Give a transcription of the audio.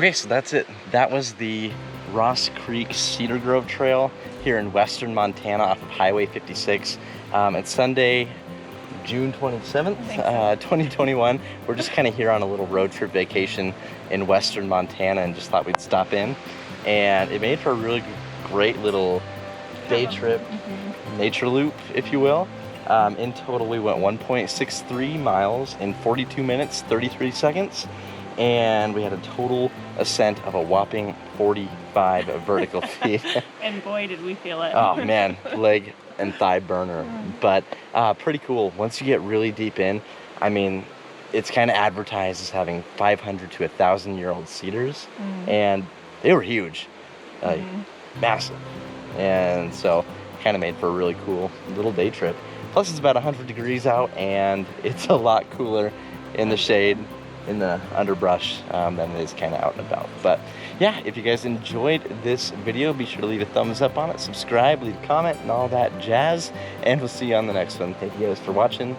Okay, so that's it. That was the Ross Creek Cedar Grove Trail here in western Montana off of Highway 56. It's Sunday, June 27th, 2021. We're just kind of here on a little road trip vacation in western Montana and just thought we'd stop in. And it made for a really great little day trip, nature loop, if you will. In total, we went 1.63 miles in 42 minutes, 33 seconds. And we had a total ascent of a whopping 45 vertical feet. And boy, did we feel it. Oh man, leg and thigh burner. But pretty cool. Once you get really deep in, I mean, it's kind of advertised as having 500 to 1,000-year-old cedars. And they were huge, massive. And so kind of made for a really cool little day trip. Plus it's about 100 degrees out and it's a lot cooler in the shade, in the underbrush, than it is kind of out and about. But yeah, if you guys enjoyed this video, be sure to leave a thumbs up on it, subscribe, leave a comment, and all that jazz. And we'll see you on the next one. Thank you guys for watching.